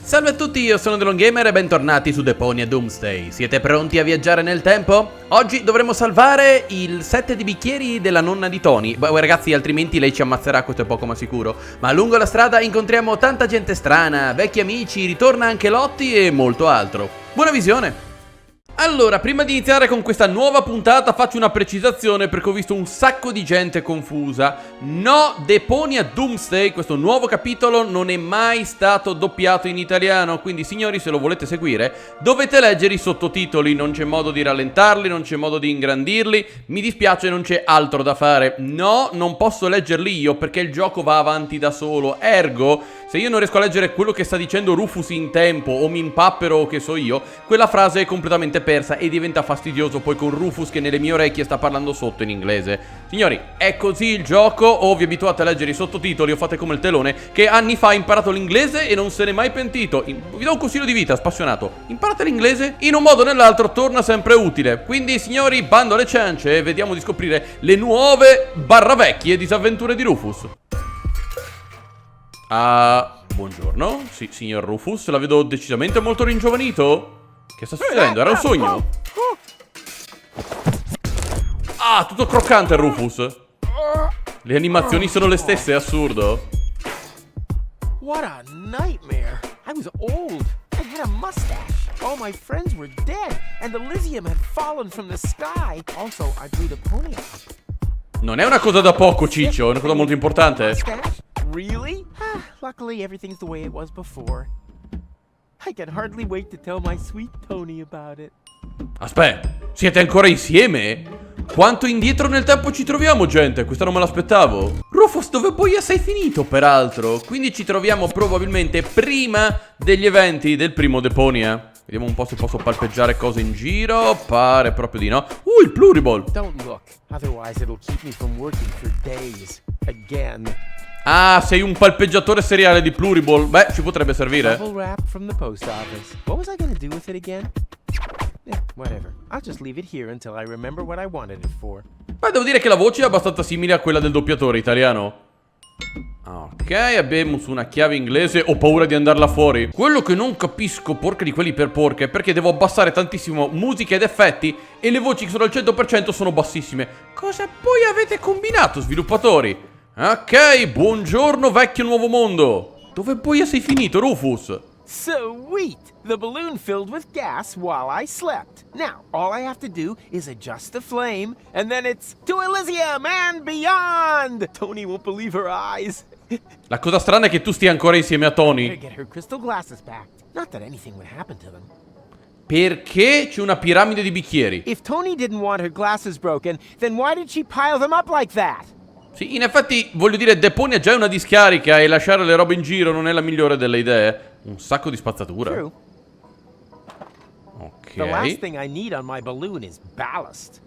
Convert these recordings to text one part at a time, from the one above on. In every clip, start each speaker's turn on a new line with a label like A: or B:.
A: Salve a tutti, io sono TheLoneGamer e bentornati su Deponia Doomsday. Siete pronti a viaggiare nel tempo? Oggi dovremo salvare il set di bicchieri della nonna di Tony. Beh, ragazzi, altrimenti lei ci ammazzerà, questo è poco ma sicuro. Ma lungo la strada incontriamo tanta gente strana, vecchi amici, ritorna anche Lotti e molto altro. Buona visione! Allora, prima di iniziare con questa nuova puntata faccio una precisazione perché ho visto un sacco di gente confusa. No, Deponia Doomsday, questo nuovo capitolo, non è mai stato doppiato in italiano, quindi signori, se lo volete seguire dovete leggere i sottotitoli, non c'è modo di rallentarli, non c'è modo di ingrandirli, mi dispiace, non c'è altro da fare. No, non posso leggerli io perché il gioco va avanti da solo, ergo se io non riesco a leggere quello che sta dicendo Rufus in tempo o mi impappero o che so io, quella frase è completamente persa e diventa fastidioso poi con Rufus che nelle mie orecchie sta parlando sotto in inglese. Signori, è così il gioco, o vi abituate a leggere i sottotitoli o fate come il telone che anni fa ha imparato l'inglese e non se n'è mai pentito. Vi do un consiglio di vita spassionato: imparate l'inglese, in un modo o nell'altro torna sempre utile. Quindi signori, bando alle ciance e vediamo di scoprire le nuove barra vecchie disavventure di Rufus. Buongiorno, sì, signor Rufus, la vedo decisamente molto ringiovanito. Che sta succedendo? Era un sogno? Ah, tutto croccante il Rufus. Le animazioni sono le stesse, è assurdo.
B: What a nightmare. I was old. I had a mustache. All my friends were dead, and the INIZIAMO had fallen from the sky. Also, I grew Deponia up.
A: Non è una cosa da poco, Ciccio, è una cosa molto importante.
B: Really? Luckily, everything's the way it was before. I can hardly wait to tell my sweet Tony about it.
A: Aspetta, siete ancora insieme? Quanto indietro nel tempo ci troviamo, gente? Questa non me l'aspettavo. Rufus, dove boia sei finito, peraltro? Quindi ci troviamo probabilmente prima degli eventi del primo Deponia. Vediamo un po' se posso palpeggiare cose in giro. Pare proprio di no. Il pluriball.
B: Don't look, otherwise it'll keep me from working for days. Again.
A: Ah, sei un palpeggiatore seriale di pluriball. Beh, ci potrebbe servire.
B: Bubble wrap from the post office. What was I gonna do with it again? Whatever. I'll just leave it here until I remember what I wanted it for.
A: Beh, devo dire che la voce è abbastanza simile a quella del doppiatore italiano. Ok, abbiamo su una chiave inglese. Ho paura di andarla fuori. Quello che non capisco, porca di quelli per porca, è perché devo abbassare tantissimo musica ed effetti e le voci che sono al 100% sono bassissime. Cosa poi avete combinato, sviluppatori? Ok, buongiorno vecchio nuovo mondo. Dove boia sei finito, Rufus?
B: Sweet! The balloon filled with gas while I slept. Now, all I have to do is adjust the flame, and then it's to Elysium and beyond! Tony won't believe her eyes.
A: La cosa strana è che tu stia ancora insieme a Tony.
B: Get her crystal glasses back. Not that anything would happen to them.
A: Perché c'è una piramide di bicchieri?
B: If Tony didn't want her glasses broken, then why did she pile them up like that?
A: Sì, in effetti, voglio dire, Deponia già è una discarica e lasciare le robe in giro non è la migliore delle idee. Un sacco di spazzatura.
B: True.
A: Ok.
B: The last thing I need on my balloon is ballast.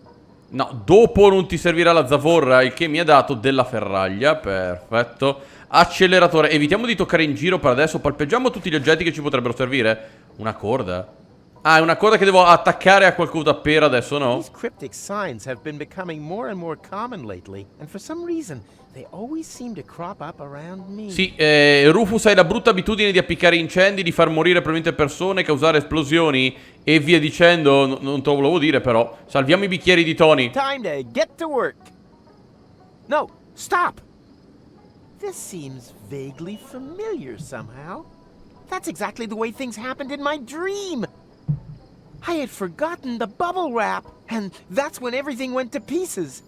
A: No, dopo non ti servirà la zavorra, il che mi ha dato della ferraglia. Perfetto. Acceleratore. Evitiamo di toccare in giro per adesso. Palpeggiamo tutti gli oggetti che ci potrebbero servire. Una corda. Ah, è una corda che devo attaccare a qualcosa per adesso, no?
B: These cryptic signs have been becoming more and more common lately, and for some reason they always seem to crop up around me.
A: Sì, Rufus hai la brutta abitudine di appiccare incendi, di far morire probabilmente persone, causare esplosioni e via dicendo. Non te lo volevo dire, però. Salviamo i bicchieri di Tony.
B: Time to get to work. No, stop. This seems vaguely familiar somehow. That's exactly the way things happened in my dream. I had forgotten the bubble wrap, and that's when everything went to pieces.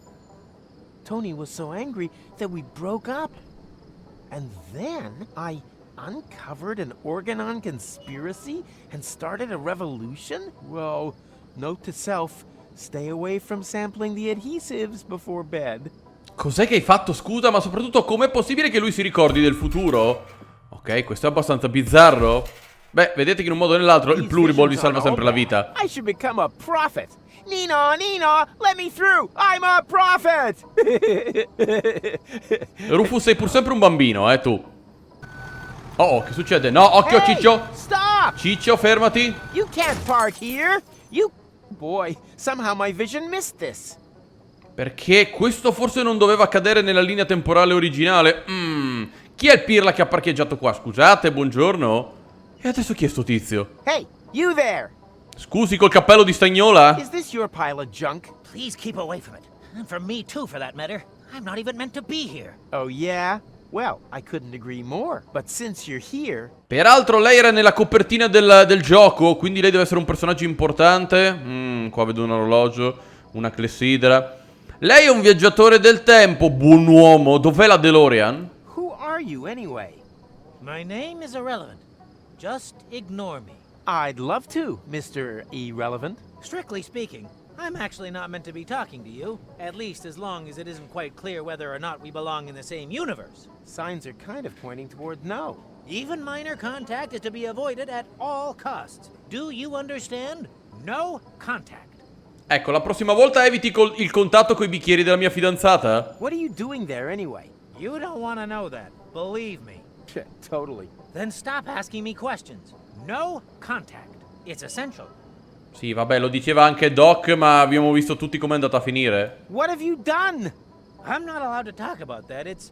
B: Tony was so angry that we broke up. And then I uncovered an Organon conspiracy and started a revolution? Well, note to self, stay away from sampling the adhesives before bed.
A: Cos'è che hai fatto, scusa? Ma soprattutto com'è possibile che lui si ricordi del futuro? Ok, questo è abbastanza bizzarro. Beh, vedete che in un modo o nell'altro il pluriball vi salva sempre la vita.
B: I should become a prophet. Nino, Nino, let me through. I'm a prophet.
A: Rufus sei pur sempre un bambino, tu. Oh, che succede? No, occhio,
B: Hey,
A: Ciccio.
B: stop!
A: Ciccio, fermati.
B: You can't park here. Boy, somehow my vision missed this.
A: Perché questo forse non doveva accadere nella linea temporale originale. Chi è il pirla che ha parcheggiato qua? Scusate, buongiorno. E adesso chi è sto tizio?
B: Hey, you there!
A: Scusi, col cappello di stagnola?
B: Is this your pile of junk?
C: Please keep away from it. And from me too, for that matter. I'm not even meant to be here.
B: Oh, yeah? Well, I couldn't agree more. But since you're here...
A: Peraltro lei era nella copertina del gioco, quindi lei deve essere un personaggio importante. Qua vedo un orologio, una clessidra. Lei è un viaggiatore del tempo, buon uomo. Dov'è la DeLorean?
B: Who are you, anyway?
C: My name is irrelevant. Just ignore me.
B: I'd love to, Mr. Irrelevant.
C: Strictly speaking, I'm actually not meant to be talking to you. At least as long as it isn't quite clear whether or not we belong in the same universe.
B: Signs are kind of pointing toward no.
C: Even minor contact is to be avoided at all costs. Do you understand? No contact.
A: Ecco, la prossima volta eviti il contatto coi bicchieri della mia fidanzata.
B: What are you doing there, anyway?
C: You don't want to know that. Believe me.
B: Totally.
C: Then stop asking me questions. No contact. It's essential.
A: Sì, vabbè, lo diceva anche Doc, ma abbiamo visto tutti com'è andata a finire.
B: What have you done?
C: I'm not allowed to talk about that. It's...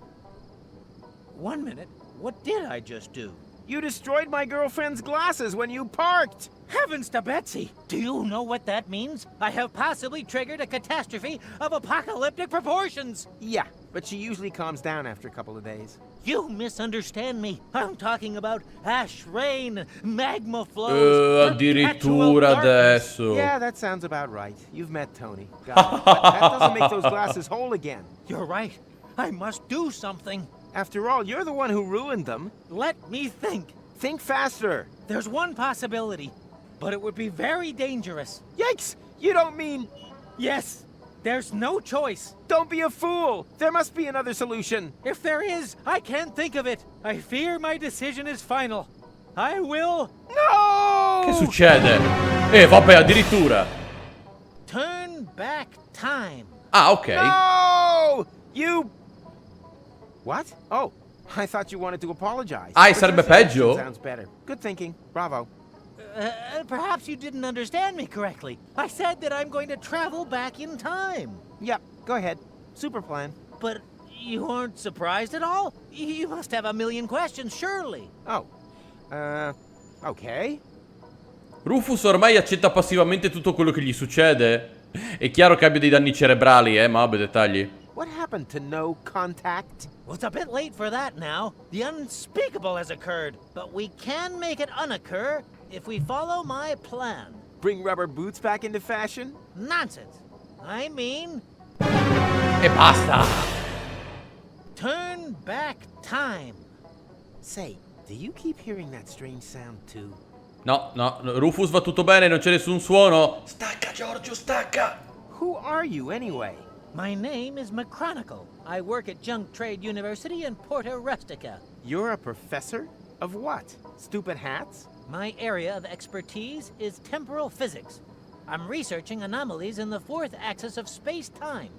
C: 1 minute. What did I just do?
B: You destroyed my girlfriend's glasses when you parked!
C: Heavens to Betsy! Do you know what that means? I have possibly triggered a catastrophe of apocalyptic proportions!
B: Yeah, but she usually calms down after a couple of days.
C: You misunderstand me. I'm talking about ash rain, magma flows,
A: addirittura adesso.
B: Yeah, that sounds about right. You've met Tony. Got it. But that doesn't make those glasses whole again.
C: You're right. I must do something.
B: After all, you're the one who ruined them.
C: Let me think.
B: Think faster.
C: There's one possibility, but it would be very dangerous.
B: Yikes! You don't mean...
C: Yes, there's no choice.
B: Don't be a fool! There must be another solution.
C: If there is, I can't think of it. I fear my decision is final. I will...
B: No!
A: Che succede? Vabbè, addirittura.
C: Turn back time.
A: Ah, ok.
B: No! You... What? Oh, I thought you wanted to apologize.
A: Ah, sarebbe peggio?
B: Sounds better. Good thinking. Bravo.
C: Perhaps you didn't understand me correctly. I said that I'm going to travel back in time.
B: Yep, go ahead. Super plan.
C: But you aren't surprised at all? You must have a million questions, surely.
B: Oh. Okay.
A: Rufus ormai accetta passivamente tutto quello che gli succede. È chiaro che abbia dei danni cerebrali, ma vabbè, dettagli.
B: What happened to no contact?
C: Well, it's a bit late for that now. The unspeakable has occurred. But we can make it unoccur if we follow my plan.
B: Bring rubber boots back into fashion?
C: Nonsense. I mean...
A: E basta.
C: Turn back time.
B: Say, do you keep hearing that strange sound too?
A: No, Rufus va tutto bene, non c'è nessun suono. Stacca, Giorgio, stacca.
B: Who are you anyway?
C: My name is McChronicle. I work at Junk Trade University in Porta Rustica.
B: You're a professor? Of what? Stupid hats?
C: My area of expertise is temporal physics. I'm researching anomalies in the fourth axis of space-time.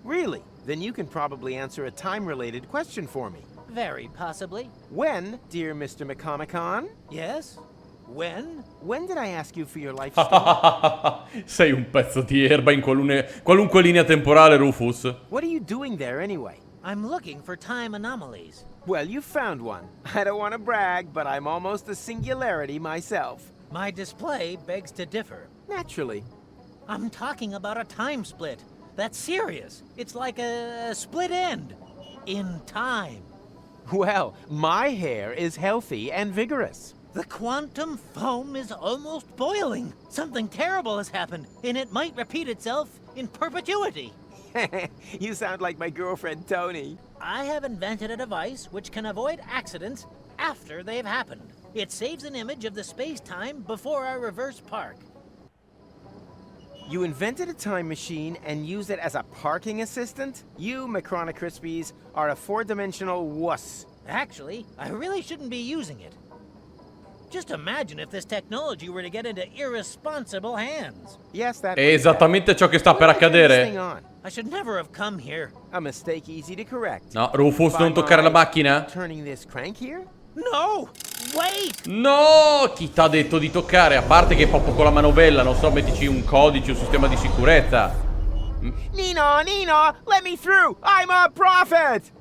B: Really? Then you can probably answer a time-related question for me.
C: Very possibly.
B: When, dear Mr. McComicon?
C: Yes? When?
B: When did I ask you for your life story?
A: Sei un pezzo di erba in qualunque linea temporale, Rufus.
B: What are you doing there anyway?
C: I'm looking for time anomalies.
B: Well, you found one. I don't want to brag, but I'm almost a singularity myself.
C: My display begs to differ.
B: Naturally.
C: I'm talking about a time split. That's serious. It's like a split end. In time.
B: Well, my hair is healthy and vigorous.
C: The quantum foam is almost boiling. Something terrible has happened, and it might repeat itself in perpetuity.
B: You sound like my girlfriend, Tony.
C: I have invented a device which can avoid accidents after they've happened. It saves an image of the space-time before I reverse park.
B: You invented a time machine and use it as a parking assistant? You, Macrona Crispies, are a four-dimensional wuss.
C: Actually, I really shouldn't be using it. Just imagine if this technology were to get into irresponsible hands.
B: Yes, that.
A: È esattamente ciò che sta per accadere.
C: I should never have come here.
B: A mistake easy to correct.
A: No, Rufus, non toccare la macchina.
B: Turning this crank here?
C: No! Wait!
A: No! Chi t'ha detto di toccare? A parte che proprio con la manovella, non so, mettici un codice, un sistema di sicurezza.
B: Nino, let me through! I'm a prophet!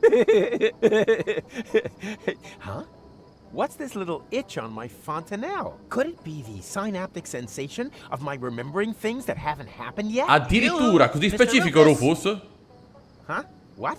B: Huh? What's this little itch on my fontanelle? Could it be the synaptic sensation of my remembering things that haven't happened yet?
A: Addirittura, così
C: Mr.
A: specifico, Rufus?
B: Huh? What?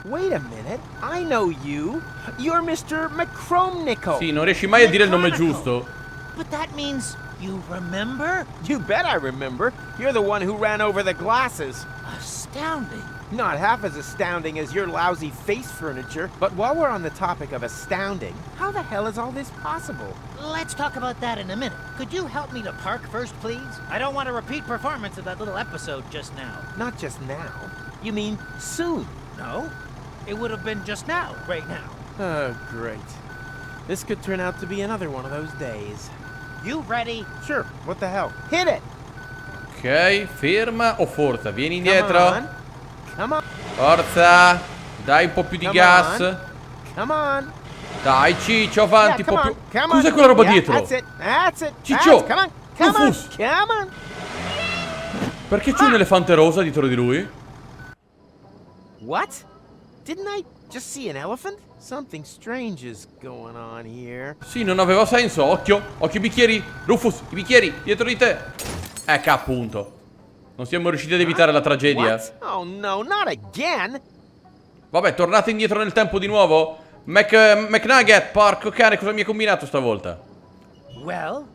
B: Wait a minute. I know you. You're Mr. McChromnickel.
A: Sì, non riesci mai a dire il nome giusto.
C: But that means you remember?
B: You bet I remember. You're the one who ran over the glasses.
C: Astounding.
B: Not half as astounding as your lousy face furniture. But while we're on the topic of astounding, how the hell is all this possible?
C: Let's talk about that in a minute. Could you help me to park first, please? I don't want a repeat performance of that little episode just now.
B: Not just now. You mean soon?
C: No, it would have been just now, right now.
B: Oh, great. This could turn out to be another one of those days.
C: You ready?
B: Sure, what the hell? Hit it!
A: Ok, ferma o forza? Vieni
B: Come
A: indietro.
B: on. Come on.
A: Forza. Dai un po' più di
B: Come
A: gas.
B: on. Come on.
A: Dai, Ciccio, avanti.
B: Yeah,
A: un po'
B: come on.
A: più.
B: Come
A: Cos'è
B: on.
A: quella roba
B: Yeah,
A: dietro?
B: That's it. That's it.
A: Ciccio.
B: Come on. Come on.
A: Rufus.
B: Come on.
A: Perché c'è un elefante rosa dietro di lui?
B: What? Didn't I just see an elephant? Something strange is going on here.
A: Sì, non aveva senso. Occhio, occhio i bicchieri. Rufus, i bicchieri, dietro di te. Ecco, appunto. Non siamo riusciti ad evitare la tragedia.
B: What? Oh no, not again!
A: Vabbè, tornate indietro nel tempo di nuovo. McNugget, porco cane, cosa mi hai combinato stavolta?
C: Well,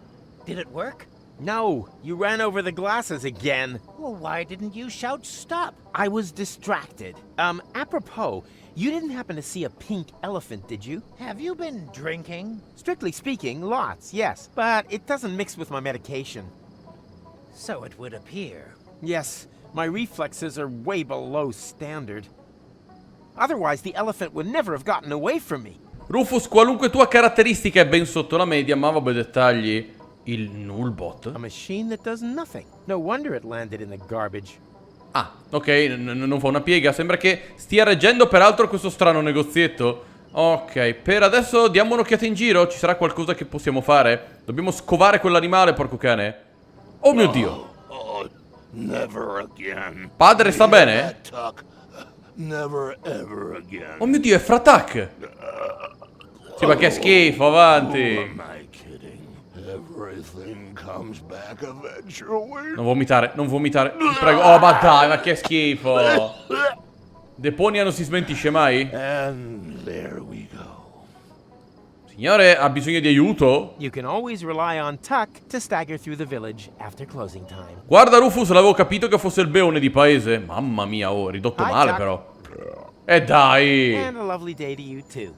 C: did it work?
B: No, you ran over the glasses again.
C: Well, why didn't you shout stop?
B: I was distracted. Apropos, you didn't happen to see a pink elephant, did you?
C: Have you been drinking?
B: Strictly speaking, lots, yes. But it doesn't mix with my medication.
C: So it would appear.
B: Yes, my reflexes are way below standard. Otherwise, the elephant would never have gotten away from me.
A: Rufus, qualunque tua caratteristica è ben sotto la media, ma vabbè, dettagli. Il nullbot?
B: A machine that does nothing. No wonder it landed in the garbage.
A: Ah, ok, non fa una piega. Sembra che stia reggendo peraltro questo strano negozietto. Ok, per adesso diamo un'occhiata in giro. Ci sarà qualcosa che possiamo fare? Dobbiamo scovare quell'animale, porco cane. Oh mio Dio.
D: Never again.
A: Padre, sta bene?
D: That tuck. Never ever again.
A: Oh mio Dio, è Fratak. Sì, ma che schifo,
D: Who
A: avanti.
D: am I kidding? Everything comes back eventually.
A: Non vomitare, non vomitare. Ti prego. Oh, ma dai, ma che schifo. Deponia non si smentisce mai?
D: And there we go.
A: Signore, ha bisogno di aiuto?
B: You can always rely on Tuck to stagger through the village after closing time.
A: Guarda, Rufus, l'avevo capito che fosse il beone di paese. Mamma mia, oh, ridotto
B: Hi,
A: male
B: Chuck.
A: però. E dai.
B: And a lovely day to you too.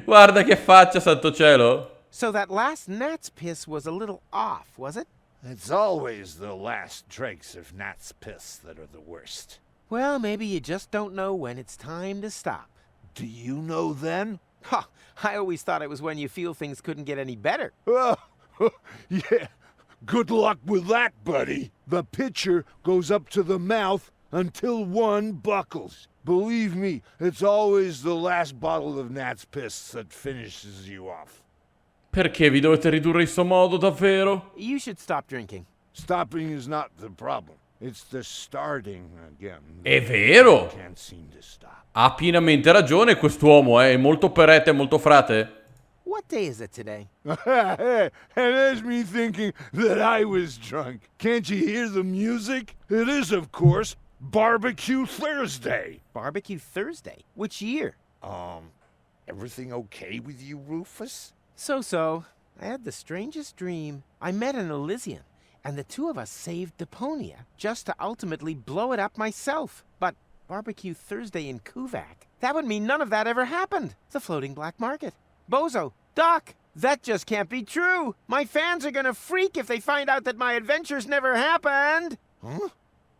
A: Guarda che faccia, santo cielo.
B: So that last gnat's piss was a little off, was it?
D: It's always the last dregs of gnat's piss that are the worst.
B: Well, maybe you just don't know when it's time to stop.
D: Do you know then?
B: Ha! I always thought it was when you feel things couldn't get any better.
D: Yeah. Good luck with that, buddy. The pitcher goes up to the mouth until one buckles. Believe me, it's always the last bottle of gnat's piss that finishes you off.
A: Perché vi dovete ridurre in sto modo, davvero?
B: You should stop drinking.
D: Stopping is not the problem. It's the starting again.
A: È vero.
D: Can't seem to stop.
A: Ha pienamente ragione quest'uomo, è molto perete, molto frate.
B: What day is it today?
D: And there's me thinking that I was drunk. Can't you hear the music? It is, of course, Barbecue Thursday.
B: Barbecue Thursday? Which year?
D: Everything okay with you, Rufus?
B: So. I had the strangest dream. I met an Elysian, and the two of us saved Deponia, just to ultimately blow it up myself. But Barbecue Thursday in Kuvak, that would mean none of that ever happened. The floating black market. Bozo, Doc, that just can't be true. My fans are gonna freak if they find out that my adventures never happened.
D: Huh?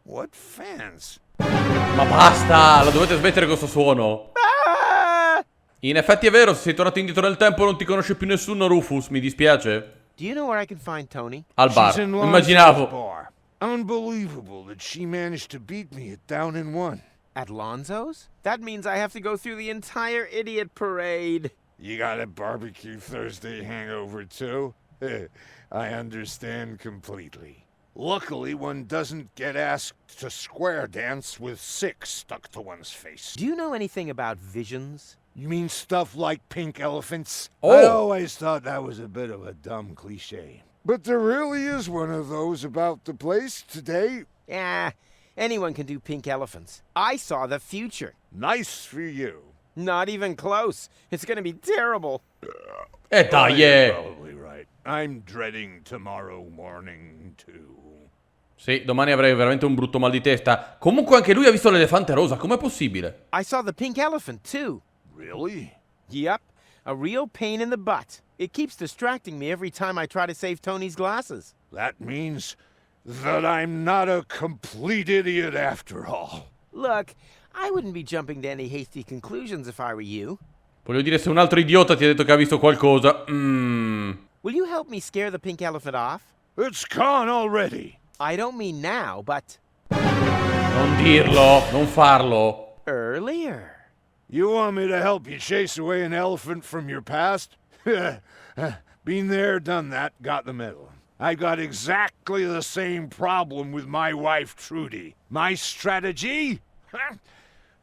D: What fans?
A: Ma basta, la dovete smettere con questo suono.
B: Ah!
A: In effetti è vero, se sei tornato indietro nel tempo non ti conosce più nessuno, Rufus, mi dispiace.
B: Do you know where I can find Tony?
A: Al bar,
D: She's in
A: immaginavo.
D: Lonzo's bar. Unbelievable that she managed to beat me at Down in One.
B: At Lonzo's? That means I have to go through the entire idiot parade.
D: You got a Barbecue Thursday hangover too? I understand completely. Luckily, one doesn't get asked to square dance with 6 stuck to one's face.
B: Do you know anything about visions?
D: You mean stuff like pink elephants?
A: Oh.
D: I always thought that was a bit of a dumb cliche. But there really is one of those about the place today.
B: Yeah, anyone can do pink elephants. I saw the future.
D: Nice for you.
B: Not even close. It's gonna be terrible.
A: Dai,
D: You're probably right. I'm dreading tomorrow morning too.
A: Sì, domani avrei veramente un brutto mal di testa. Comunque anche lui ha visto l'elefante rosa, com'è possibile?
B: I saw the pink elephant, too.
D: Really?
B: Yep, a real pain in the butt. It keeps distracting me every time I try to save Tony's glasses.
D: That means that I'm not a complete idiot after all.
B: Look, I wouldn't be jumping to any hasty conclusions if I were you.
A: Voglio dire, se un altro idiota ti ha detto che ha visto qualcosa...
B: Will you help me scare the pink elephant off?
D: It's gone already.
B: I don't mean now, but
A: Non dirlo, non farlo.
B: earlier.
D: You want me to help you chase away an elephant from your past? Been there, done that, got the medal. I got exactly the same problem with my wife, Trudy. My strategy?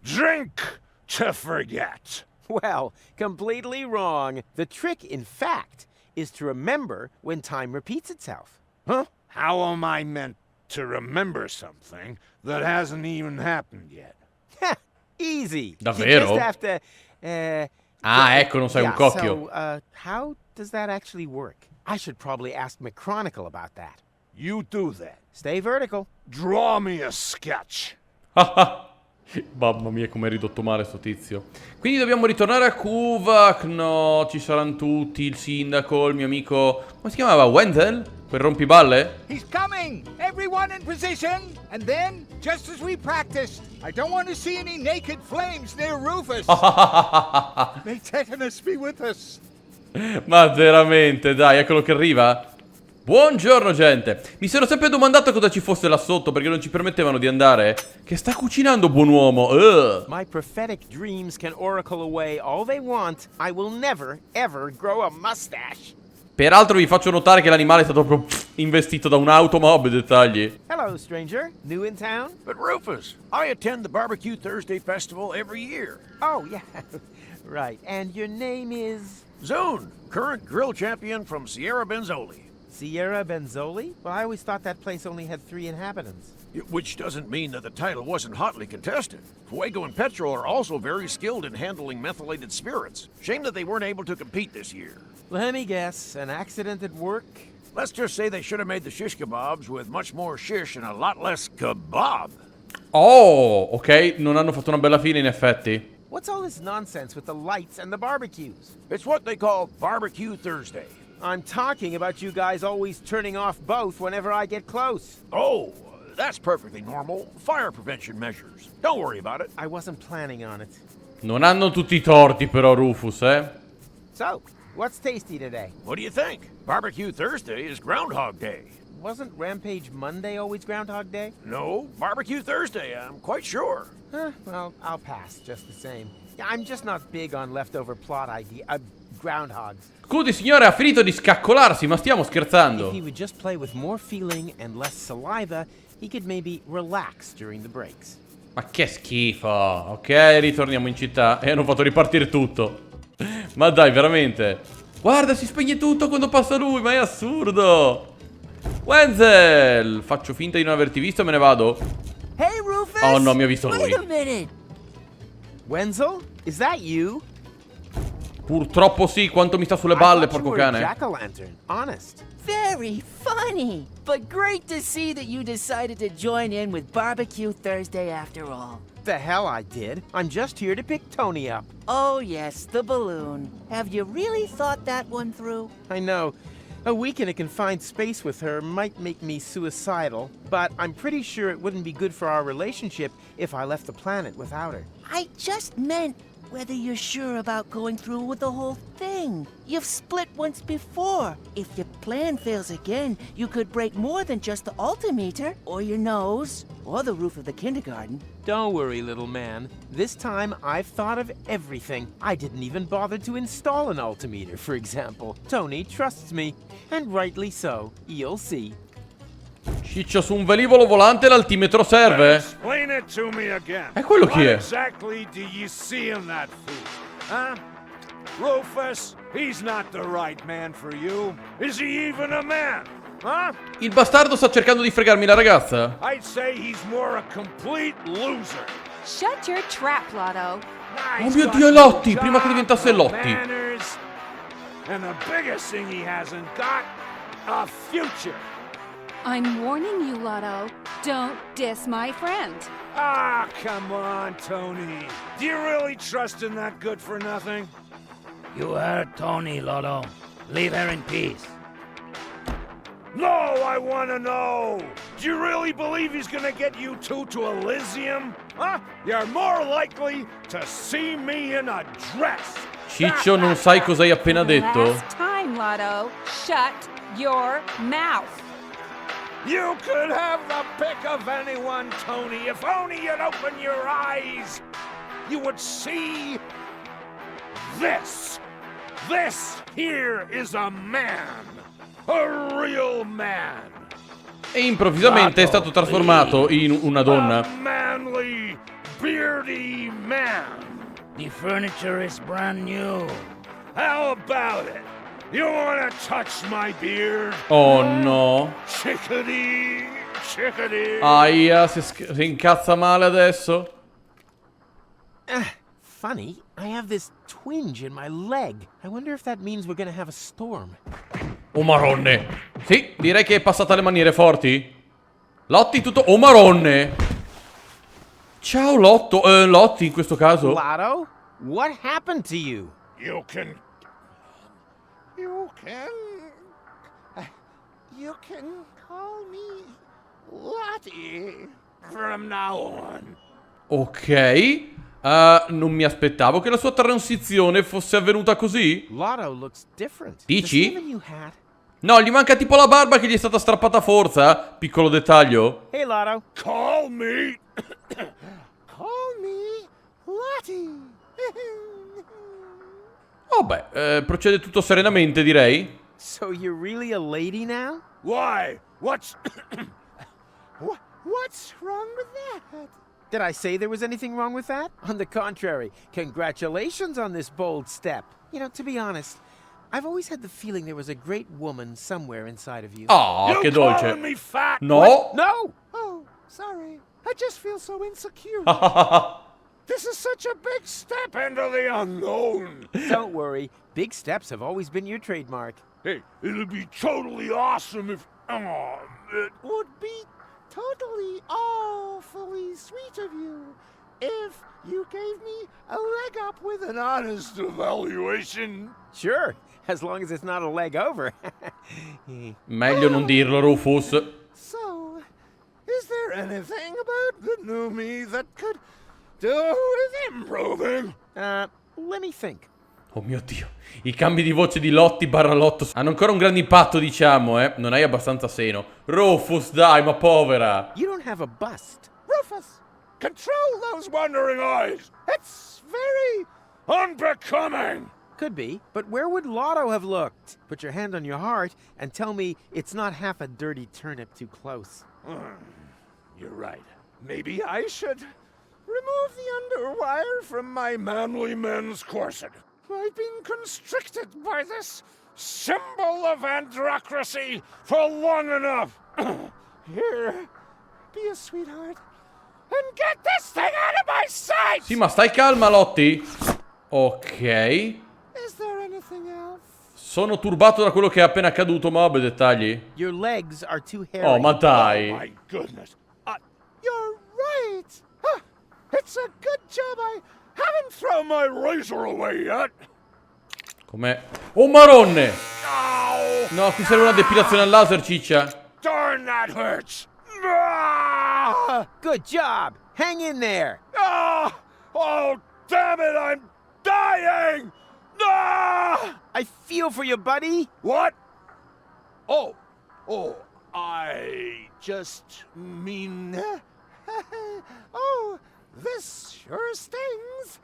D: Drink to forget.
B: Well, completely wrong. The trick, in fact, is to remember when time repeats itself.
D: Huh? How am I meant to remember something that hasn't even happened yet?
B: Easy.
A: Davvero?
B: You just have to,
A: Ecco, non sei un cocchio.
B: So, how does that actually work? I should probably ask McChronicle about that.
D: You do that.
B: Stay vertical.
D: Draw me a sketch.
A: Mamma mia, come è ridotto male sto tizio. Quindi dobbiamo ritornare a Kuvak. No, ci saranno tutti. Il sindaco, il mio amico... Come si chiamava? Wenzel? Quel rompiballe?
E: He's coming! Everyone in position! And then, just as we practiced, I don't want to see any naked flames near Rufus! May tetanus be with us!
A: Ma veramente, dai, eccolo che arriva. Buongiorno gente. Mi sono sempre domandato cosa ci fosse là sotto, perché non ci permettevano di andare. Che sta cucinando, buon uomo?
B: My prophetic dreams can oracle away all they want. I will never, ever grow a mustache.
A: Peraltro vi faccio notare che l'animale è stato proprio investito da un'automob, dettagli.
B: Hello, stranger. New in town?
F: But Rufus, I attend the Barbecue Thursday Festival every year.
B: Oh, yeah. Right. And your name is?
F: Zune, current grill champion from Sierra Benzoli.
B: Sierra Benzoli? Well, I always thought that place only had 3 inhabitants.
F: Which doesn't mean that the title wasn't hotly contested. Fuego and Petrol are also very skilled in handling methylated spirits. Shame that they weren't able to compete this year.
B: Let me guess. An accident at work?
F: Let's just say they should have made the shish kebabs with much more shish and a lot less kebab.
A: Oh, ok, non hanno fatto una bella fine in effetti.
B: What's all this nonsense with the lights and the barbecues?
F: It's what they call Barbecue Thursday.
B: I'm talking about you guys always turning off both whenever I get close.
F: Oh, that's perfectly normal. Fire prevention measures. Don't worry about it.
B: I wasn't planning on it.
A: Non hanno tutti i torti però Rufus, eh?
B: So, what's tasty today?
F: What do you think? Barbecue Thursday is Groundhog Day.
B: Wasn't Rampage Monday always Groundhog Day?
F: No, Barbecue Thursday, I'm quite sure.
B: Well, I'll pass just the same. I'm just not big on leftover plot groundhogs.
A: Scusi signore, ha finito di scaccolarsi, ma stiamo scherzando.
B: If he would just play with more feeling and less saliva, he could maybe relax during the breaks.
A: Ma che schifo. Ok, ritorniamo in città e hanno fatto ripartire tutto. Ma dai, veramente. Guarda, si spegne tutto quando passa lui, ma è assurdo. Wenzel! Faccio finta di non averti visto e me ne vado.
G: Hey, Rufus!
A: Oh no, mi ha visto
G: Wait
A: lui.
G: a minute!
B: Wenzel, is that you?
A: Purtroppo sì, quanto mi sta sulle
B: I
A: balle,
B: thought you
A: porco
B: were a
A: cane.
B: jack-o'-lantern, honest.
G: Very funny! But great to see that you decided to join in with Barbecue Thursday after all.
B: The hell I did. I'm just here to pick Tony up.
G: Oh, yes, the balloon. Have you really thought that one through?
B: I know. A week in a confined space with her might make me suicidal, but I'm pretty sure it wouldn't be good for our relationship if I left the planet without her.
G: I just meant whether you're sure about going through with the whole thing. You've split once before. If your plan fails again, you could break more than just the altimeter, or your nose, or the roof of the kindergarten.
B: Don't worry, little man. This time I've thought of everything. I didn't even bother to install an altimeter, for example. Tony trusts me, and rightly so. You'll see.
A: Ciccio, su un velivolo volante l'altimetro serve?
D: Explain it to me again.
A: E quello chi
D: What
A: è?
D: exactly do you see in that food? Huh? Rufus, he's not the right man for you. Is he even a man? Huh?
A: Il bastardo sta cercando di fregarmi la ragazza?
D: I'd say he's more a complete loser.
H: Shut your trap, Lotto.
A: Oh mio Dio, è Lotti, prima che diventasse Lotti.
D: Manners, and the biggest thing he hasn't got, a future.
H: I'm warning you, Lotto. Don't diss my friend.
D: Ah, come on, Tony. Do you really trust in that good-for-nothing?
I: You heard Tony, Lotto. Leave her in peace.
D: No, I want to know. Do you really believe he's gonna get you two to Elysium? Huh? You're more likely to see me in a dress.
A: Ciccio, non sai cosa hai appena detto?
H: Last time, Lotto. Shut your mouth.
D: You could have the pick of anyone, Tony. If only you'd open your eyes, you would see this. This here is a man. A real man.
A: E improvvisamente è stato trasformato in una donna.
D: A manly, beardy man.
I: The furniture is brand new.
D: How about it? You wanna touch my beard?
A: Oh no.
D: Chickadee, chickadee.
A: Aia, si incazza male adesso.
B: Funny, I have this twinge in my leg. I wonder if that means we're gonna have a storm.
A: Oh marronne. Sì, direi che è passata alle maniere forti. Lotti tutto... Oh marronne. Ciao Lotto. Lotti in questo caso.
B: Lotto, what happened to you?
D: You can call me Lottie from now on.
A: Ok. Non mi aspettavo che la sua transizione fosse avvenuta così.
B: Lotto looks different.
A: Dici?
B: Does he have a new hat?
A: No, gli manca tipo la barba che gli è stata strappata a forza. Piccolo dettaglio.
B: Hey, Lotto.
D: Call me
B: Lottie.
A: Vabbè, procede tutto serenamente, direi.
B: So you're really a lady now?
D: Why? What's
B: wrong with that? Did I say there was anything wrong with that? On the contrary, congratulations on this bold step. You know, to be honest, I've always had the feeling there was a great woman somewhere inside of you.
A: Ah, che dolce.
D: calling me fat?
A: No.
B: No!
E: Oh, sorry. I just feel so insecure.
D: This is such a big step into the unknown.
B: Don't worry, big steps have always been your trademark.
D: Hey, it'd be totally awesome if... Oh, it
E: Would be totally awfully sweet of you if you gave me a leg up with
D: an honest evaluation.
B: Sure, as long as it's not a leg over.
A: Meglio non dirlo, Rufus.
E: So, is there
D: Anything about the new me that could do with improving?
B: Let me think.
A: Oh mio Dio, i cambi di voce di Lotti barra Lotto hanno ancora un grande impatto, diciamo, eh. Non hai abbastanza seno. Rufus, dai, ma povera.
B: You don't have a bust.
E: Rufus?
D: Control those wandering eyes.
E: It's very
D: Unbecoming.
B: Could be, but where would Lotto have looked? Put your hand on your heart and tell me it's not half a dirty turnip too close.
D: You're right. Maybe I should remove the underwire from my manly men's corset. I've been constricted by this symbol of androcracy for long enough. Here, be a sweetheart and get this thing out of my sight!
A: Sì, ma stai calma, Lotti. Ok.
E: Is there anything else?
A: Sono turbato da quello che è appena accaduto, ma vabbè, dettagli.
B: Your legs are too hairy.
A: Oh, ma
D: Oh
A: dai.
D: my goodness.
E: You're right. Huh. It's a good job I
D: Haven't thrown my razor away yet.
A: Com'è? Oh, marronne!
D: Ow!
A: No, qui serve una depilazione al laser, ciccia.
D: Darn, that hurts. Ah!
B: Good job. Hang in there.
D: Ah! Oh, damn it, I'm dying! Ah!
B: I feel for you, buddy.
D: What? Oh, I just mean...
E: Oh, this sure stings.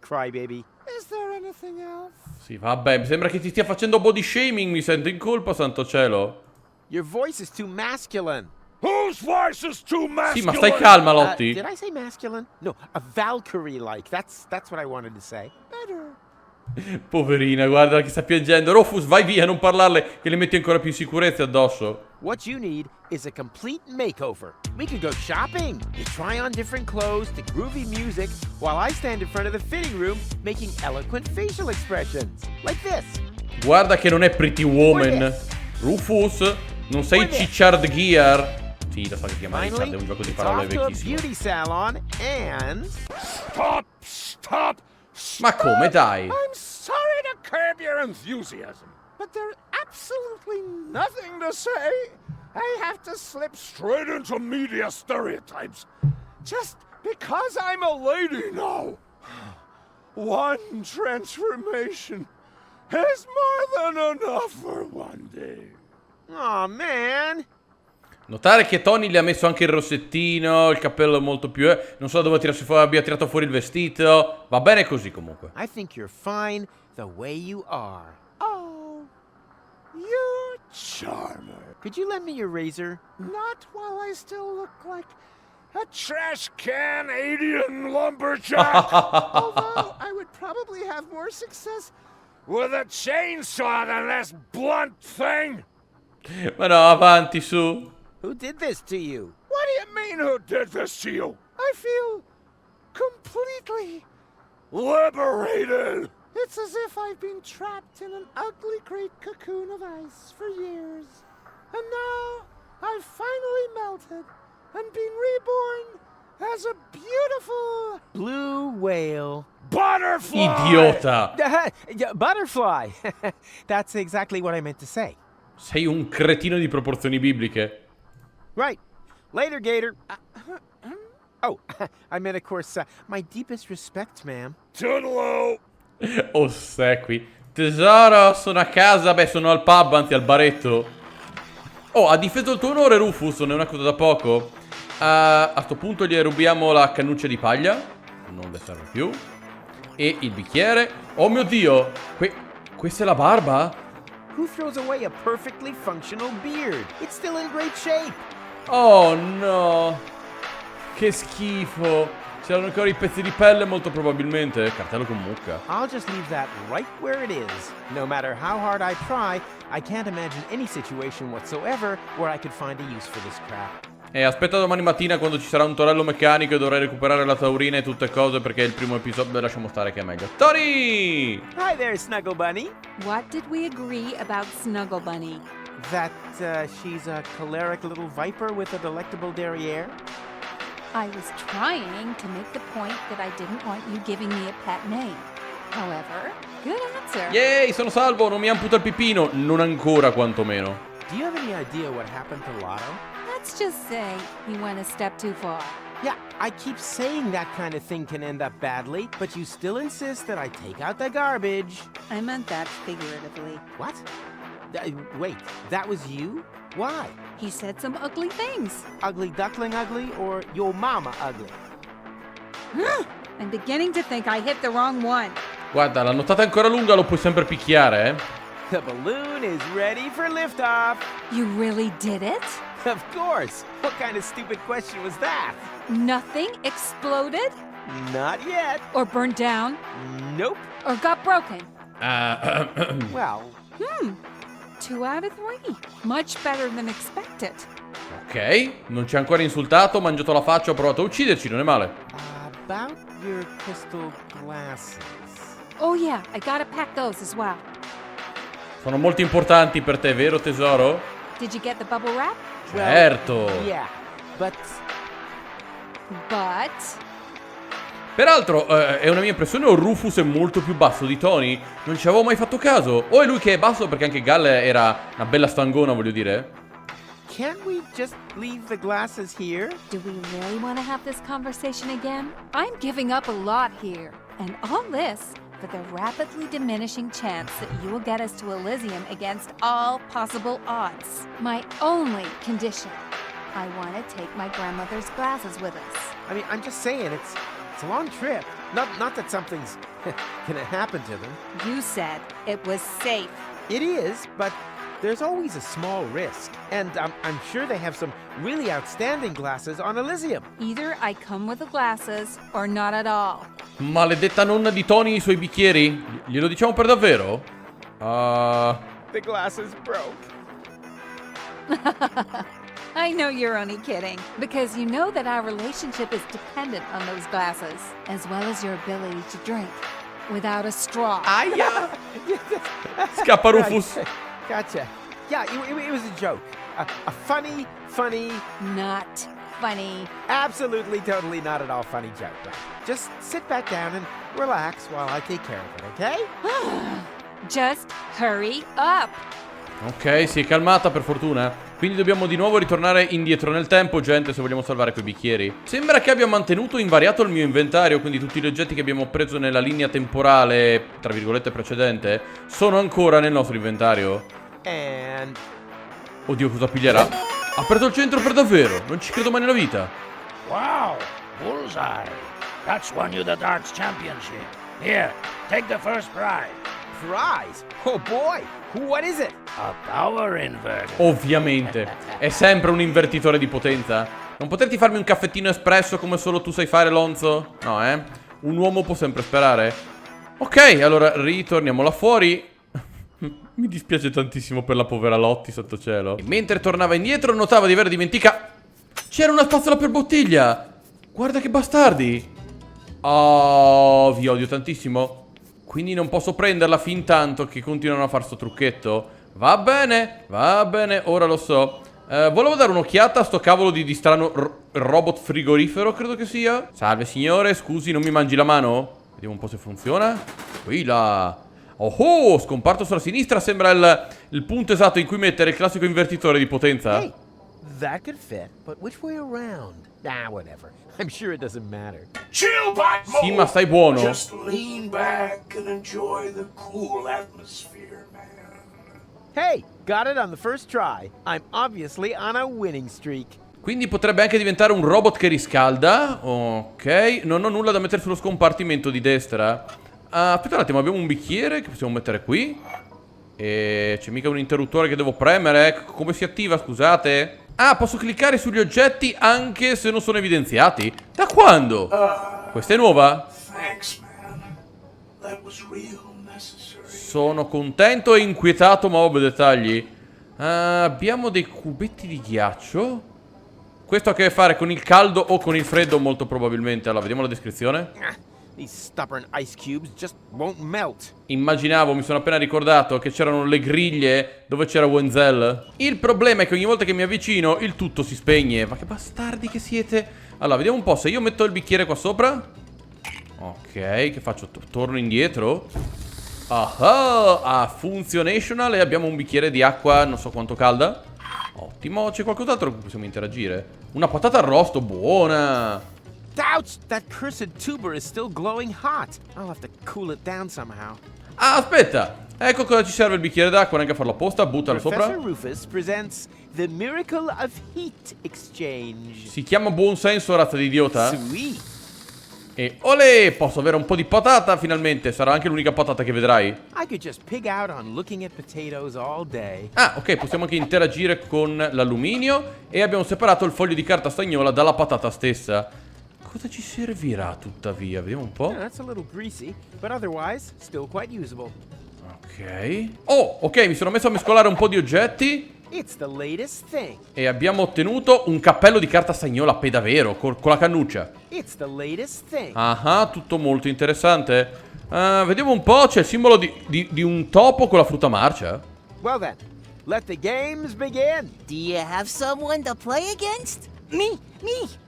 B: Crybaby.
E: Is there anything else?
A: Sì, vabbè, mi sembra che ti stia facendo body shaming, mi sento in colpa, santo cielo.
B: Your voice is too masculine.
D: Whose voice is too masculine?
A: Sì, ma stai calma, Lotti.
B: Did I say masculine? No, a Valkyrie-like. That's what I wanted to say. Better.
A: Poverina, guarda che sta piangendo. Rufus, vai via, non parlarle, che le metti ancora più in sicurezza addosso.
B: What you need is a complete makeover. We could go shopping. You try on different clothes to groovy music while I stand in front of the fitting room making eloquent facial expressions. Like this.
A: Guarda che non è Pretty Woman. Rufus, non sei Cicciard Gear. Sì, lo so che si chiama Richard, è un gioco di parole vecchissimo.
B: Beauty salon and...
D: Stop!
A: Ma come, dai?
D: I'm sorry to curb your enthusiasm, but there's absolutely nothing to say. I have to slip straight into media stereotypes. Just because I'm a lady now. One transformation is more than enough for one day.
B: Aw, man.
A: Notare che Tony le ha messo anche il rossettino, il cappello molto più... non so dove abbia tirato fuori il vestito. Va bene così comunque.
B: I think you're fine the way you are.
D: Oh, you charmer.
B: Could you lend me your razor?
D: Not while I still look like a trash can alien lumberjack. Although I would probably have more success with a chainsaw than this blunt thing.
A: Ma no, avanti, su.
B: Who did this to you?
D: What do you mean, who did this to you? I feel completely liberated. It's as if I've been trapped in an ugly great cocoon of ice for years. And now I've finally melted and been reborn as a beautiful...
B: Blue whale.
D: Butterfly!
A: Idiota!
B: Butterfly! That's exactly what I meant to say.
A: Sei un cretino di proporzioni bibliche.
B: Right. Later, Gator. Oh, I meant, of course, my deepest respect, ma'am.
D: Toodaloo!
A: Ossequi. Tesoro, sono a casa. Beh, sono al pub, anzi al baretto. Oh, ha difeso il tuo onore, Rufus. Non è una cosa da poco. A sto punto gli rubiamo la cannuccia di paglia. Non le serve più. E il bicchiere. Oh mio Dio. Questa è la barba?
B: Who throws away a perfectly functional beard? It's still in great shape.
A: Oh no. Che schifo. C'erano ancora i pezzi di pelle molto probabilmente. Cartello con mucca.
B: I'll just leave that right where it is. No matter how hard I try, I can't imagine any situation whatsoever where I could find a use for this crap.
A: Aspetta domani mattina quando ci sarà un torello meccanico e dovrai recuperare la taurina e tutte cose perché è il primo episodio. Beh, lasciamo stare che è meglio. Tori!
B: Hi there, Snuggle Bunny.
H: What did we agree about Snuggle Bunny?
B: That she's a choleric little viper with a delectable derriere.
H: I was trying to make the point that I didn't want you giving me a pet name. However, good answer.
A: Yay, sono salvo, non mi amputa il pipino. Non ancora, quantomeno.
B: Do you have any idea what happened to Lotto?
H: Let's just say he went a step too far.
B: Yeah, I keep saying that kind of thing can end up badly, but you still insist that I take out the garbage.
H: I meant that figuratively.
B: What? Wait, that was you? Why?
H: He said some ugly things.
B: Ugly duckling ugly or your mama ugly?
H: I'm beginning to think I hit the wrong one.
A: Guarda, la nottata è ancora lunga, lo puoi sempre picchiare, eh?
B: The balloon is ready for liftoff.
H: You really did it?
B: Of course. What kind of stupid question was that?
H: Nothing exploded?
B: Not yet.
H: Or burned down?
B: Nope.
H: Or got broken?
B: Well.
H: 2 out of 3. Much better than expected.
A: Ok, non ci ha ancora insultato, mangiato la faccia, ha provato a ucciderci, non è male.
B: About your crystal glasses.
H: Oh yeah, I gotta pack those as well.
A: Sono molto importanti per te, vero tesoro?
H: Did you get the bubble wrap?
A: Certo.
B: Yeah, but...
A: Peraltro, è una mia impressione o Rufus è molto più basso di Tony? Non ci avevo mai fatto caso. O è lui che è basso perché anche Gall era una bella stangona, voglio dire.
B: Can't we just leave the glasses here?
H: Do we really want to have this conversation again? I'm giving up a lot here. And all this for the rapidly diminishing chance that you will get us to Elysium against all possible odds. My only condition. I want to take my grandmother's glasses with us.
B: I mean, I'm just saying, it's a long trip. Not that something's gonna happen to them.
H: You said it was safe.
B: It is, but there's always a small risk. And I'm sure they have some really outstanding glasses on Elysium.
H: Either I come with the glasses or not at all.
A: Maledetta nonna di Tony e i suoi bicchieri? Glielo diciamo per davvero?
B: The glasses broke.
H: I know you're only kidding, because you know that our relationship is dependent on those glasses, as well as your ability to drink without a straw.
A: Aia! Scappa Rufus.
B: Right. Gotcha. Yeah, it was a joke. A funny,
H: Not funny.
B: absolutely, totally not at all funny joke. Right. Just sit back down and relax while I take care of it, okay?
H: Just hurry up.
A: Ok, si è calmata per fortuna. Quindi dobbiamo di nuovo ritornare indietro nel tempo, gente, se vogliamo salvare quei bicchieri. Sembra che abbia mantenuto invariato il mio inventario, quindi tutti gli oggetti che abbiamo preso nella linea temporale, tra virgolette, precedente, sono ancora nel nostro inventario.
B: And
A: Oddio, cosa piglierà? Ha aperto il centro per davvero, non ci credo mai nella vita.
I: Wow, bullseye. That's won you the darts championship. Here, take the first prize.
B: prize. Oh boy, what is it?
I: A power inverter.
A: Ovviamente. È sempre un invertitore di potenza. Non potresti farmi un caffettino espresso come solo tu sai fare, Lonzo? No, eh? Un uomo può sempre sperare. Ok, allora ritorniamo là fuori. Mi dispiace tantissimo per la povera Lottie sotto cielo. E mentre tornava indietro notava di aver dimenticato... C'era una spazzola per bottiglia! Guarda che bastardi! Oh, vi odio tantissimo. Quindi non posso prenderla fin tanto che continuano a fare sto trucchetto. Va bene, ora lo so. Volevo dare un'occhiata a sto cavolo di strano robot frigorifero, credo che sia. Salve signore, scusi, non mi mangi la mano? Vediamo un po' se funziona. Qui là. Oh, scomparto sulla sinistra, sembra il punto esatto in cui mettere il classico invertitore di potenza.
B: Hey, that could fit, but which way around? Ah, whatever. I'm sure it doesn't matter.
J: Chill back, Mo.
A: Sì, ma stai buono.
J: Just lean back and enjoy the cool atmosphere, man.
B: Hey, got it on the first try. I'm obviously on a winning streak.
A: Quindi potrebbe anche diventare un robot che riscalda. Ok, non ho nulla da mettere sullo scompartimento di destra. Aspetta un attimo, abbiamo un bicchiere che possiamo mettere qui. E c'è mica un interruttore che devo premere. Come si attiva, scusate? Ah, posso cliccare sugli oggetti anche se non sono evidenziati? Da quando? Questa è nuova?
J: Thanks, man. That was real necessary.
A: Sono contento e inquietato, ma vabbè, dettagli. Abbiamo dei cubetti di ghiaccio. Questo ha a che fare con il caldo o con il freddo, molto probabilmente. Allora, vediamo la descrizione.
B: These stubborn ice cubes just won't melt.
A: Immaginavo, mi sono appena ricordato che c'erano le griglie dove c'era Wenzel. Il problema è che ogni volta che mi avvicino il tutto si spegne. Ma che bastardi che siete. Allora, vediamo un po' se io metto il bicchiere qua sopra. Ok, che faccio? Torno indietro. Ah, funzionational. E abbiamo un bicchiere di acqua, non so quanto calda. Ottimo, c'è qualcos'altro con cui possiamo interagire. Una patata arrosto, buona.
B: Ouch! That cursed tuber is still glowing hot. I'll have to cool it down somehow.
A: Ah, aspetta. Ecco cosa ci serve il bicchiere d'acqua, neanche a farlo apposta. Buttalo
B: Professor
A: sopra.
B: Rufus presents the miracle of heat exchange.
A: Si chiama buonsenso, razza di idiota.
B: Sweet.
A: E olè, posso avere un po' di patata finalmente. Sarà anche l'unica patata che vedrai.
B: I could just pig out on looking at potatoes all day.
A: Ah, ok, possiamo anche interagire con l'alluminio. E abbiamo separato il foglio di carta stagnola dalla patata stessa. Cosa ci servirà tuttavia? Vediamo un po'.
B: Yeah, that's a little greasy, but otherwise still quite usable.
A: Ok. Oh, ok, mi sono messo a mescolare un po' di oggetti.
B: It's the latest thing.
A: E abbiamo ottenuto un cappello di carta stagnola pedavero con la cannuccia.
B: It's the latest thing.
A: Ah, tutto molto interessante. Vediamo un po', c'è il simbolo di un topo con la frutta marcia.
B: Well then, let the games begin.
G: Do you have someone to play against? Me.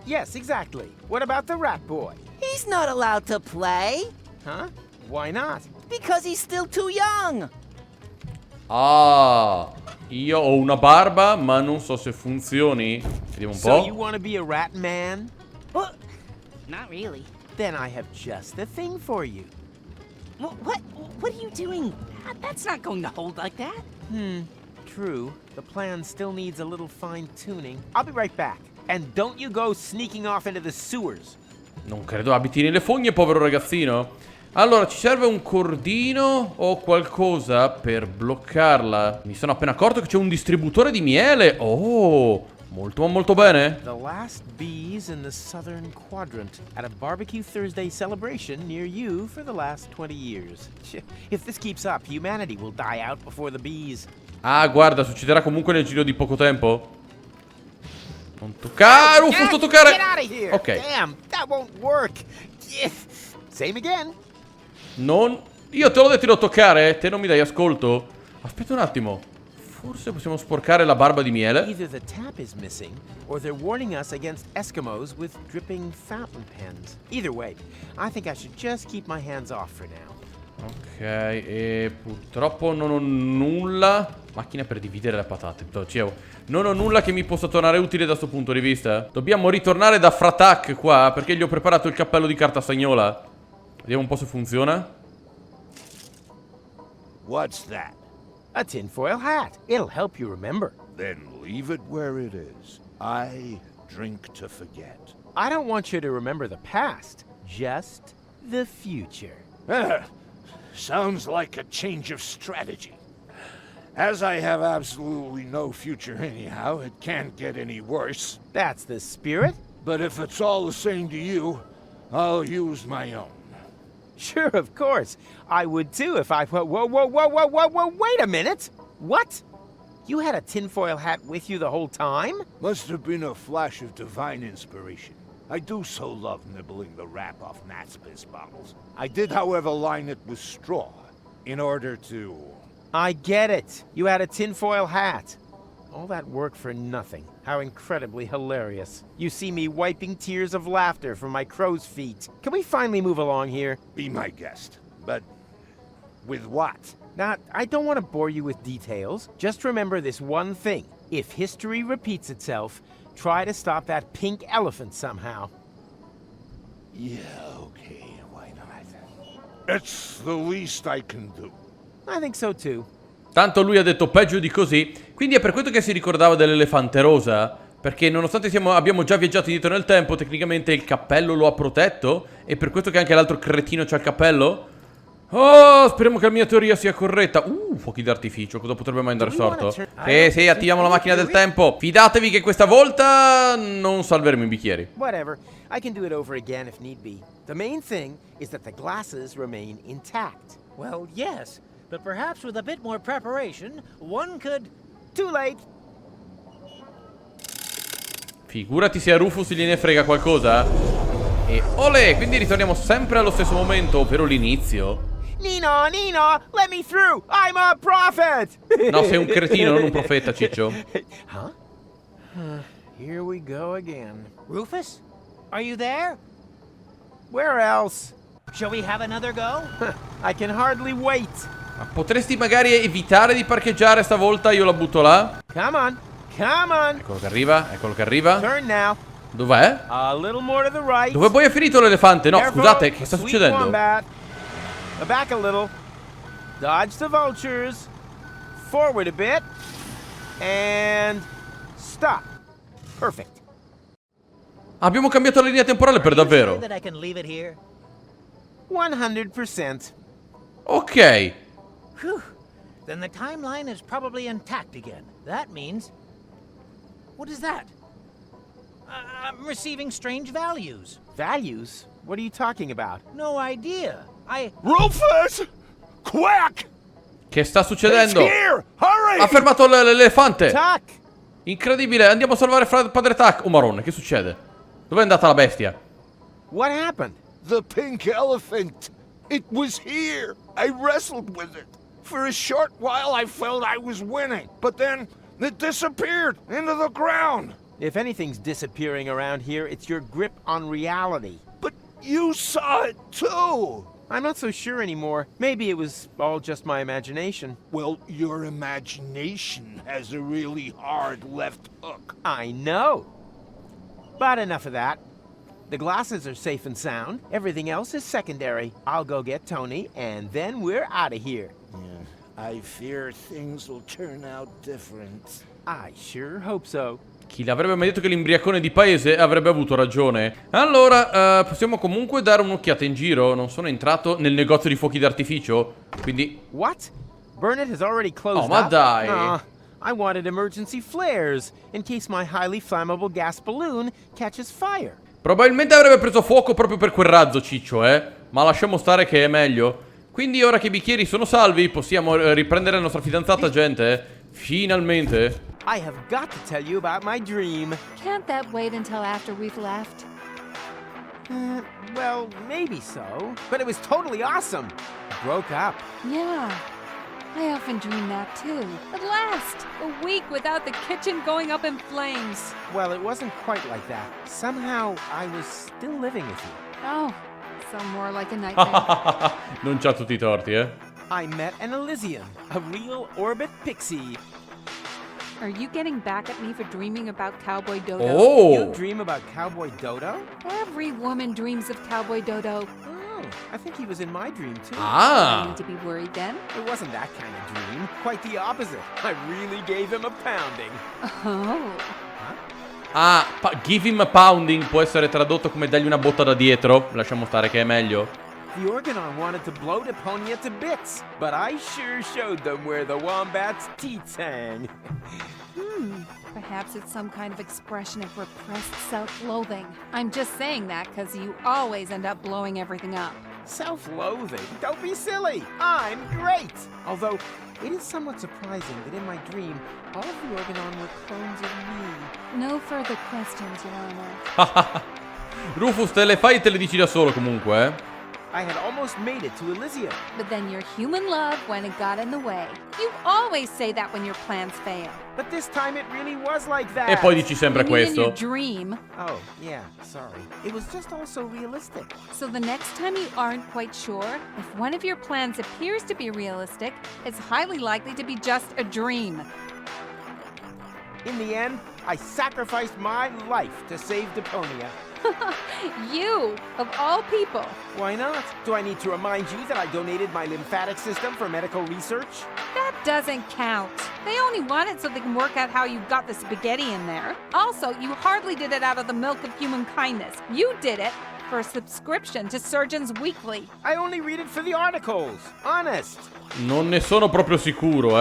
B: Yes, exactly. What about the rat boy?
G: He's not allowed to play.
B: Huh? Why not?
G: Because he's still too young.
A: Ah, io ho una barba, ma non so se funzioni. Vediamo un
B: So you
A: po'.
B: want to be a rat man?
G: Well, not really.
B: Then I have just the thing for you.
G: What are you doing? That's not going to hold like that.
B: True. The plan still needs a little fine-tuning. I'll be right back. And don't you go sneaking off into the sewers.
A: Non credo abiti nelle fogne, povero ragazzino. Allora, ci serve un cordino o qualcosa per bloccarla. Mi sono appena accorto che c'è un distributore di miele. Oh, molto ma molto bene.
B: The last bees in the southern quadrant at a barbecue Thursday celebration near you for the last 20 years. If this keeps up, humanity will die out before the bees.
A: Ah, guarda, succederà comunque nel giro di poco tempo. Non toccare, Rufus, toccare.
B: Get out of here.
A: Ok.
B: Damn, that won't work. Same again.
A: Non... Io te l'ho detto di non toccare, te non mi dai ascolto. Aspetta un attimo. Forse possiamo sporcare la barba di miele.
B: Either the tap is missing, or they're warning us against Eskimos with dripping fountain pens. Either way, I think I should just keep my hands off for now.
A: Ok, e purtroppo non ho nulla. Macchina per dividere le patate. Dicevo, non ho nulla che mi possa tornare utile da questo punto di vista. Dobbiamo ritornare da Fratak qua, perché gli ho preparato il cappello di carta stagnola. Vediamo un po' se funziona.
D: What's that?
B: A tinfoil hat. It'll help you remember.
D: Then leave it where it is. I drink to forget.
B: I don't want you to remember the past, just the future.
D: Sounds like a change of strategy. As I have absolutely no future anyhow, it can't get any worse.
B: That's the spirit?
D: But if it's all the same to you, I'll use my own.
B: Sure, of course. I would too if I... Whoa, wait a minute! What? You had a tinfoil hat with you the whole time?
D: Must have been a flash of divine inspiration. I do so love nibbling the wrap off Natspis bottles. I did, however, line it with straw in order to...
B: I get it. You had a tinfoil hat. All that work for nothing. How incredibly hilarious. You see me wiping tears of laughter from my crow's feet. Can we finally move along here?
D: Be my guest. But with what?
B: Now, I don't want to bore you with details. Just remember this one thing. If history repeats itself, try to stop that pink elephant somehow.
D: Yeah, okay, why not? It's the least I can do.
B: I think so too.
A: Tanto lui ha detto peggio di così. Quindi è per questo che si ricordava dell'elefante rosa. Perché nonostante abbiamo già viaggiato indietro nel tempo, tecnicamente il cappello lo ha protetto. E per questo che anche l'altro cretino c'ha il cappello. Oh, speriamo che la mia teoria sia corretta. Fuochi d'artificio, cosa potrebbe mai andare storto? Sì, attiviamo la macchina del tempo. Fidatevi che questa volta non salveremo i bicchieri.
B: Whatever. I can do it over again if need be. The main thing is that the glasses remain intact.
C: Well, yes, but perhaps with a bit more preparation, one could...
B: Too late.
A: Figurati se a Rufus gliene frega qualcosa. E olè, quindi ritorniamo sempre allo stesso momento, ovvero l'inizio.
B: Nino, let me through. I'm a prophet.
A: No, sei un cretino, non un profeta, Ciccio.
B: Huh? Here we go again.
C: Rufus? Are you there?
B: Where else?
C: Shall we have another go?
B: I can hardly wait.
A: Ma potresti magari evitare di parcheggiare stavolta? Io la butto là.
B: Come on.
A: Eccolo che arriva, eccolo che arriva.
B: Turn now.
A: Dov'è?
B: A little more to the right.
A: Dove poi è finito l'elefante? No,
B: Careful.
A: scusate, che sta
B: Sweet
A: succedendo?
B: wombat. Back a little. Dodge the vultures. Forward a bit. And stop. Perfect.
A: Abbiamo cambiato la linea temporale per davvero.
C: That I can leave it here?
B: 100%.
A: Ok.
C: Whew. Then the timeline is probably intact again. That means... What is that? I'm receiving strange values.
B: Values? What are you talking about?
C: No idea.
D: Rufus! Quick!
A: Che sta succedendo?
D: It's here! Hurry!
A: Ha fermato l'elefante.
B: Tuck!
A: Incredibile, andiamo a salvare padre Tuck. Oh maronna, che succede? Dov'è andata la bestia?
B: What happened?
D: The pink elephant. It was here. I wrestled with it. For a short while I felt I was winning, but then it disappeared into the ground.
B: If anything's disappearing around here, it's your grip on reality.
D: But you saw it too.
B: I'm not so sure anymore. Maybe it was all just my imagination.
D: Well, your imagination has a really hard left hook.
B: I know. But enough of that. The glasses are safe and sound. Everything else is secondary. I'll go get Tony, and then we're out of here.
J: I fear things will turn out different.
B: I sure hope so.
A: Chi l'avrebbe mai detto che l'imbriacone di paese avrebbe avuto ragione? Allora, possiamo comunque dare un'occhiata in giro. Non sono entrato nel negozio di fuochi d'artificio, quindi...
B: What? Burnett has already closed
A: Oh, ma
B: up?
A: dai.
B: I wanted emergency flares in case my highly flammable gas balloon catches fire.
A: Probabilmente avrebbe preso fuoco proprio per quel razzo, Ciccio, ma lasciamo stare che è meglio. Quindi ora che i bicchieri sono salvi, possiamo riprendere la nostra fidanzata, gente? Finalmente.
B: I have got to tell you about my dream.
H: Can't that wait until after we've left?
B: Well, maybe so, but it was totally awesome. Broke up.
H: Yeah, I often dream that too. At last, a week without the kitchen going up in flames.
B: Well, it wasn't quite like that. Somehow, I was still living with you.
H: Oh, so more like a nightmare.
A: Non c'ha tutti i torti,
B: I met an Elysium, a real orbit pixie.
H: Are you getting back at me for dreaming about Cowboy Dodo?
A: Oh!
B: You dream about Cowboy Dodo?
H: Every woman dreams of Cowboy Dodo.
B: Oh, I think he was in my dream too.
A: Ah!
H: I need to be worried then.
B: It wasn't that kind of dream. Quite the opposite. I really gave him a pounding.
H: Oh.
A: Ah, give him a pounding può essere tradotto come dargli una botta da dietro. Lasciamo stare che è meglio.
B: The Organon wanted to blow Deponia to bits, but I sure showed them where the wombat's teats hang.
H: Perhaps it's some kind of expression of repressed self-loathing. I'm just saying that because you always end up blowing everything up.
B: Self-loathing? Don't be silly. I'm great. Although, it is somewhat surprising that in my dream, all of the Organon were clones of me.
H: No further questions, Your Honor.
A: Rufus, te le fai e te le dici da solo comunque,
B: I had almost made it to Elysium.
H: But then your human love went and got in the way. You always say that when your plans fail.
B: But this time it really was like that.
A: E poi dici sempre
H: You mean in your
A: questo.
H: dream.
B: Oh, yeah, sorry. It was just all so realistic.
H: So the next time you aren't quite sure, if one of your plans appears to be realistic, it's highly likely to be just a dream.
B: In the end, I sacrificed my life to save Deponia.
H: You, of all people.
B: Why not? Do I need to remind you that I donated my lymphatic system for medical research?
H: That doesn't count. They only want it so they can work out how you got the spaghetti in there. Also, you hardly did it out of the milk of human kindness. You did it for a subscription to Surgeons Weekly.
B: I only read it for the articles. Honest.
A: Non ne sono proprio sicuro,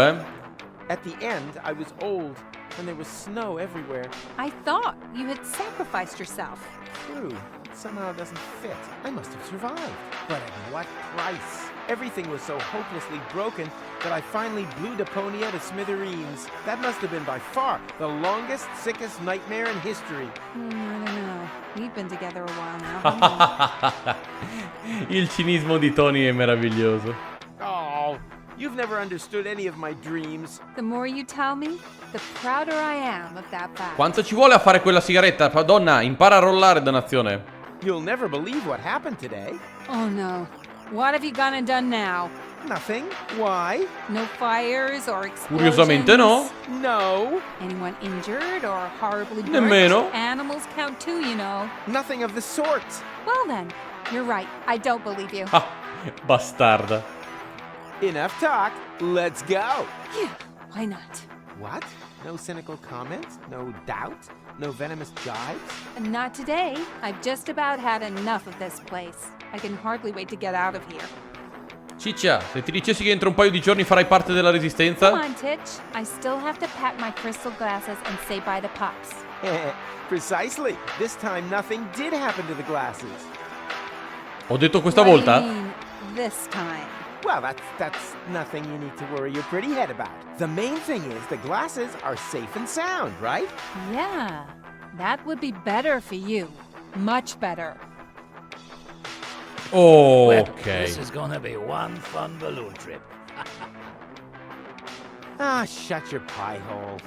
B: At the end, I was old, and there was snow everywhere.
H: I thought you had sacrificed yourself.
B: True. It somehow doesn't fit. I must have survived. But at what price? Everything was so hopelessly broken that I finally blew Deponia to smithereens. That must have been by far the longest, sickest nightmare in history.
H: I don't know. We've been together a while now.
A: Il cinismo di Tony è meraviglioso.
B: Oh, you've never understood any of my dreams.
H: The more you tell me, the prouder I am of that fact.
A: Quanto ci vuole a fare quella sigaretta? Donna, impara a rollare, dannazione.
B: You'll never believe what happened today.
H: Oh no. What have you gone and done now?
B: Nothing. Why?
H: No fires or explosions?
A: Curiosamente no.
B: No.
H: Anyone injured or horribly burnt?
A: Nemmeno.
H: Animals count too, you know.
B: Nothing of the sort.
H: Well then, you're right. I don't believe you.
A: Ah, bastarda.
B: Enough talk. Let's go.
H: Yeah, why not?
B: What? No cynical comments? No doubt? No venomous jibes?
H: Not today. I've just about had enough of this place. I can hardly wait to get out of here.
A: Ciccia, se ti dicessi che entro un paio di giorni farai parte della resistenza?
H: Come on, Titch. I still have to pack my crystal glasses and say bye to Pops.
B: Precisely. This time nothing did happen to the glasses.
A: Ho detto questa
H: What do
A: volta?
H: you mean, this time?
B: Well, that's nothing you need to worry your pretty head about. The main thing is the glasses are safe and sound, right?
H: Yeah, that would be better for you. Much better.
A: Oh,
I: Well,
A: ok.
I: this is gonna be one fun balloon trip.
B: Ah, shut your pie hole.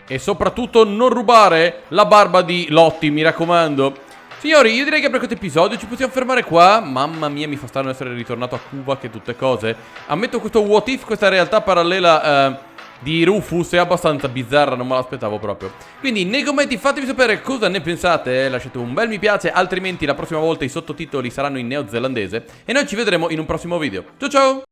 A: E soprattutto non rubare la barba di Lotti, mi raccomando. Signori, io direi che per questo episodio ci possiamo fermare qua. Mamma mia, mi fa strano essere ritornato a Cuba che tutte cose. Ammetto questo what if, questa realtà parallela di Rufus è abbastanza bizzarra, non me l'aspettavo proprio. Quindi nei commenti fatemi sapere cosa ne pensate, lasciate un bel mi piace, altrimenti la prossima volta i sottotitoli saranno in neozelandese. E noi ci vedremo in un prossimo video. Ciao ciao!